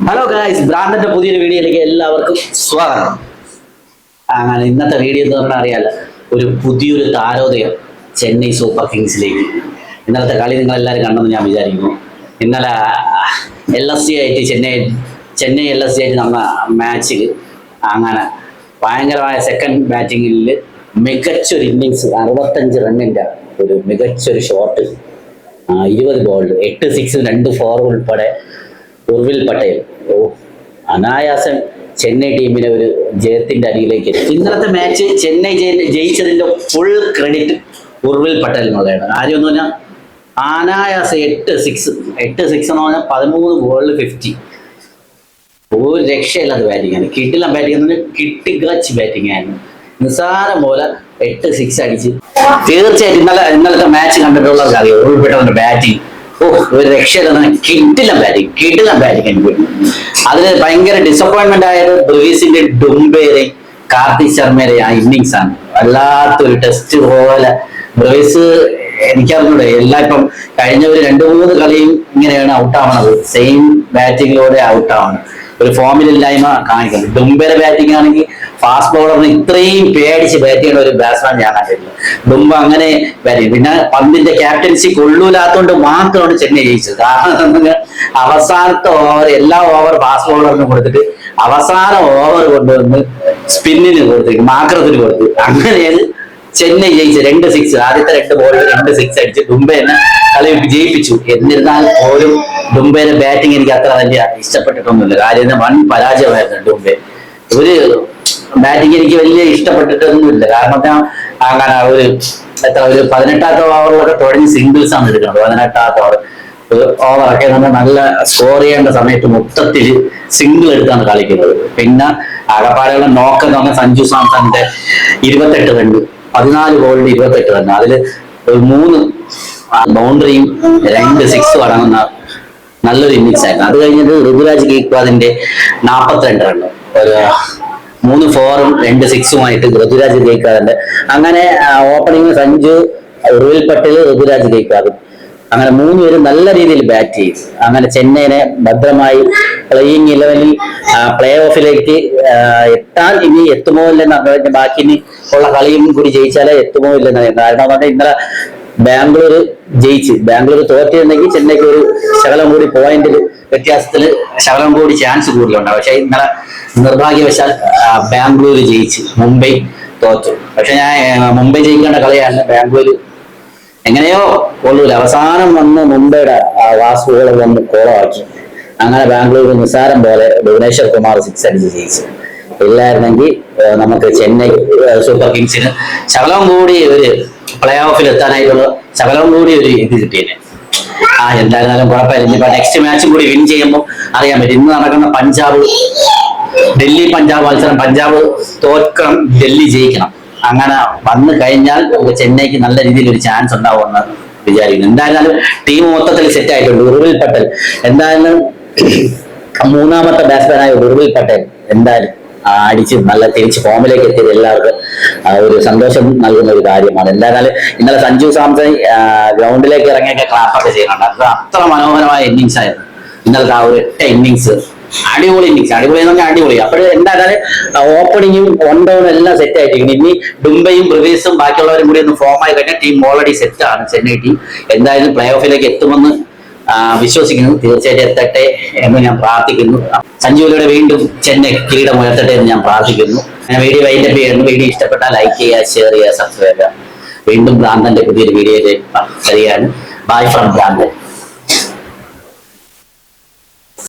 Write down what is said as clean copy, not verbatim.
Hello guys, ഭ്രാന്തന്റെ പുതിയൊരു വീഡിയോയിലേക്ക് എല്ലാവർക്കും സ്വാഗതം. അങ്ങനെ ഇന്നത്തെ വീഡിയോ എന്ന് പറഞ്ഞാൽ അറിയാലോ, ഒരു പുതിയൊരു താരോദയം ചെന്നൈ സൂപ്പർ കിങ്സിലേക്ക്. ഇന്നലത്തെ കളി നിങ്ങൾ എല്ലാവരും കണ്ടെന്ന് ഞാൻ വിചാരിക്കുന്നു. ഇന്നലെ LSC ആയിട്ട് ചെന്നൈ LSC ആയിട്ട് നടന്ന മാച്ചിൽ അങ്ങനെ ഭയങ്കരമായ സെക്കൻഡ് ബാറ്റിങ്ങിൽ മികച്ചൊരു ഇന്നിങ്സ്, 65 റണ്ണിൻ്റെ ഒരു മികച്ചൊരു ഷോട്ട്, 20 ബോളിൽ 8 6 2 4 ഉൾപ്പെടെ ഉർവിൽ പട്ടേൽ അനായാസം ചെന്നൈ ടീമിനെ ഒരു ജയത്തിന്റെ അടിയിലേക്ക് എത്തി. ഇന്നലത്തെ മാച്ച് ചെന്നൈ ജയിച്ചതിന്റെ ഫുൾ ക്രെഡിറ്റ് ഉർവിൽ പട്ടേലിനുള്ളതാണ്. ആദ്യം എന്ന് പറഞ്ഞാൽ അനായാസം 8 6 എന്ന് പറഞ്ഞാൽ 13 ബോളിൽ 50. ഒരു രക്ഷയില്ലാത്ത ബാറ്റിംഗ് ആണ്. കിട്ടില്ല ബാറ്റിംഗ്, കിട്ടിഗച്ച് ബാറ്റിംഗ് ആയിരുന്നു. നിസ്സാരം പോലെ 8 6 അടിച്ച് തീർച്ചയായിട്ടും ഇന്നലത്തെ മാച്ച് കണ്ടിട്ടുള്ളവർക്ക് അറിയാം ഉർവിൽ പട്ടേലിന്റെ ബാറ്റിംഗ്. ഒരു രക്ഷയില്ല, കിട്ടില്ല ബാറ്റിംഗ് എനിക്ക്. അതിന് ഭയങ്കര ഡിസപ്പോയിന്റ്മെന്റ് ആയത് ബ്രൂവീസിന്റെ ഡുംബേരെ കാർത്തിക് ശർമ്മയുടെ ആ ഇന്നിങ്സ് ആണ്. വല്ലാത്തൊരു ടെസ്റ്റ് പോലെ ബ്രൂവീസ് എനിക്കറിഞ്ഞൂടെ, എല്ലാം ഇപ്പം കഴിഞ്ഞ ഒരു 2-3 കളിയും ഇങ്ങനെയാണ് ഔട്ടാവണത്. സെയിം ബാറ്റിങ്ങിലൂടെ ഔട്ടാവണം, ഒരു ഫോമിലില്ലായ്മ കാണിക്കുന്നത്. ഡുംബയുടെ ബാറ്റിംഗ് ആണെങ്കിൽ ഫാസ്റ്റ് ബോളറിന് ഇത്രയും പേടിച്ച് ബാറ്റ് ചെയ്യുന്ന ഒരു ബാറ്റ്സ്മാൻ ഞാൻ കണ്ടിട്ടില്ല. ഡുംബ അങ്ങനെ ബാറ്റിംഗ്, പിന്നെ പന്തിന്റെ ക്യാപ്റ്റൻസി കൊള്ളൂലാത്തോണ്ട് മാത്രമാണ് ചെന്നൈ ജയിച്ചത്. കാരണം അവസാനത്തെ ഓവർ, എല്ലാ ഓവർ ഫാസ്റ്റ് ബോളറിന് കൊടുത്തിട്ട് അവസാന ഓവർ കൊണ്ടുവന്ന് സ്പിന്നിന് കൊടുത്തിട്ട് മാക്രത്തിന് കൊടുത്ത്, അങ്ങനെയാണ് ചെന്നൈ ജയിച്ചത്. 2 6, ആദ്യത്തെ 2 ബോളിൽ 2 6 അടിച്ച് ഡുംബേനെ കളി ജയിപ്പിച്ചു. എന്നിരുന്നാൽ പോലും ഡുംബേന്റെ ബാറ്റിംഗ് എനിക്ക് അത്ര വലിയ ഇഷ്ടപ്പെട്ടിട്ടൊന്നുമില്ല. കാര്യം വൻ പരാജയമായിരുന്നു ഡുംബെ. ഒരു ബാറ്റിംഗ് എനിക്ക് വലിയ ഇഷ്ടപ്പെട്ടിട്ടൊന്നുമില്ല. കാരണം ഞാൻ അങ്ങനെ ഒരു 18ാമത്തെ ഓവറിലൊക്കെ തുടങ്ങി സിംഗിൾസ് ആണ് എടുക്കുന്നത്. 18ാമത്തെ ഓവറൊക്കെ നമ്മൾ നല്ല സ്കോർ ചെയ്യേണ്ട സമയത്ത് മൊത്തത്തിൽ സിംഗിൾ എടുത്താണ് കളിക്കുന്നത്. പിന്നെ ആകപ്പാടുള്ള നോക്കെന്ന് പറഞ്ഞാൽ സഞ്ജു സാംസന്റെ 28 റണ്ണ്, 14 ബോളിൽ 28 റണ്ണ്, അതിൽ ഒരു 3 ബൗണ്ടറിയും 2 6 അടങ്ങുന്ന നല്ലൊരു ഇന്നിങ്സ് ആയിരുന്നു. അത് കഴിഞ്ഞിട്ട് ഋതുരാജ് ഗെയ്ക്വാദിന്റെ 42 റണ്ണ്, ഒരു 3 4ഉം 2 6ഉമായിട്ട് ഋതുരാജ് ഗെയ്ക്വാദിന്റെ. അങ്ങനെ ഓപ്പണിംഗ് സഞ്ജു, ഉർവിൽ പട്ടേൽ, ഋതുരാജ് ഗെയ്ക്വാദ്, അങ്ങനെ 3 പേരും നല്ല രീതിയിൽ ബാറ്റ് ചെയ്യും. അങ്ങനെ ചെന്നൈനെ ഭദ്രമായി പ്ലേയിങ് 11ൽ പ്ലേ ഓഫിലേക്ക് എത്താൻ ഇനി എത്തുമോ ഇല്ലെന്ന്, ബാക്കി ഇനി ഉള്ള കളിയും കൂടി ജയിച്ചാലേ എത്തുമോ ഇല്ലെന്ന്. കാരണം പറഞ്ഞാൽ ഇന്നലെ ബാംഗ്ലൂർ തോറ്റിരുന്നെങ്കിൽ ചെന്നൈക്ക് ഒരു ശകലം കൂടി പോയിന്റിൽ വ്യത്യാസത്തിൽ ശകലം കൂടി ചാൻസ് കൂടുതലുണ്ടാവും. പക്ഷെ ഇന്നലെ നിർഭാഗ്യവശാൽ ബാംഗ്ലൂർ ജയിച്ച്, മുംബൈ തോറ്റു. പക്ഷെ ഞാൻ മുംബൈ ജയിക്കേണ്ട കളിയാണ്, ബാംഗ്ലൂർ എങ്ങനെയോ കൊള്ളൂല. അവസാനം വന്ന് മുംബൈയുടെ വാസുകൾ വന്ന് കോളമാക്കി. അങ്ങനെ ബാംഗ്ലൂർ നിസ്സാരം പോലെ ഭുവനേശ്വർ കുമാർ 6 അടിച്ച് ജയിച്ചു. ഇല്ലായിരുന്നെങ്കിൽ നമുക്ക് ചെന്നൈ സൂപ്പർ കിങ്സിന് ശകലം കൂടി ഒരു പ്ലേ ഓഫിൽ എത്താനായിട്ടുള്ള ശകലം കൂടി ഒരു ഇത് കിട്ടിയേനെ. എന്തായിരുന്നാലും കുഴപ്പമില്ല. ഇനിയിപ്പോ നെക്സ്റ്റ് മാച്ചും കൂടി വിൻ ചെയ്യുമ്പോൾ അറിയാൻ പറ്റും. ഇന്ന് നടക്കുന്ന ഡൽഹി പഞ്ചാബ് മത്സരം, പഞ്ചാബ് തോൽക്കണം, ഡൽഹി ജയിക്കണം. അങ്ങനെ വന്നു കഴിഞ്ഞാൽ നമുക്ക് ചെന്നൈക്ക് നല്ല രീതിയിൽ ഒരു ചാൻസ് ഉണ്ടാവുമെന്ന് വിചാരിക്കുന്നു. എന്തായാലും ടീം മൊത്തത്തിൽ സെറ്റ് ആയിട്ടുണ്ട്. ഉർവിൽ പട്ടേൽ എന്തായാലും 3ാമത്തെ ബാറ്റ്സ്മാനായ ഉർവിൽ പട്ടേൽ എന്തായാലും അടിച്ച് നല്ല തിരിച്ച് ഫോമിലേക്ക് എത്തിയത് എല്ലാവർക്കും ഒരു സന്തോഷം നൽകുന്ന ഒരു കാര്യമാണ്. എന്തായാലും ഇന്നലെ സഞ്ജു സാംസൺ ഗ്രൗണ്ടിലേക്ക് ഇറങ്ങിയൊക്കെ ക്ലാപ്പൊക്കെ ചെയ്യുന്നുണ്ട്. അത് അത്ര മനോഹരമായ ഇന്നിങ്സ് ആയിരുന്നു ഇന്നലത്തെ ആ ഒരു 8 ഇന്നിങ്സ്. അടിപൊളി ഇന്നിങ്സ്, അടിപൊളി എന്ന് പറഞ്ഞാൽ അടിപൊളി. അപ്പോൾ എന്തായാലും ഓപ്പണിങ്ങും 1 ഡൗൺ എല്ലാം സെറ്റ് ആയിട്ടിരിക്കുന്നു. ഇനി ഡുംബയും ബ്രൂവീസും ബാക്കിയുള്ളവരും കൂടി ഒന്ന് ഫോം ആയി കഴിഞ്ഞാൽ ടീം ഓൾറെഡി സെറ്റ് ആണ്. ചെന്നൈ ടീം എന്തായാലും പ്ലേ ഓഫിലേക്ക് എത്തുമെന്ന് വിശ്വസിക്കുന്നു. തീർച്ചയായിട്ടും എത്തട്ടെ എന്ന് ഞാൻ പ്രാർത്ഥിക്കുന്നു. സഞ്ജുവിലൂടെ വീണ്ടും ചെന്നൈ കിരീടം ഉയർത്തട്ടെ എന്ന് ഞാൻ പ്രാർത്ഥിക്കുന്നു. ഞാൻ വീഡിയോ വൈൻഡപ്പ് ചെയ്യുന്നു. വീഡിയോ ഇഷ്ടപ്പെട്ടാൽ ലൈക്ക് ചെയ്യുക, ഷെയർ ചെയ്യുക, സബ്സ്ക്രൈബ് ചെയ്യുക. വീണ്ടും ഭ്രാന്തന്റെ പുതിയൊരു വീഡിയോയിലേക്ക് വരികയാണ്. ബൈ ഫ്രം ഭ്രാന്തൻ.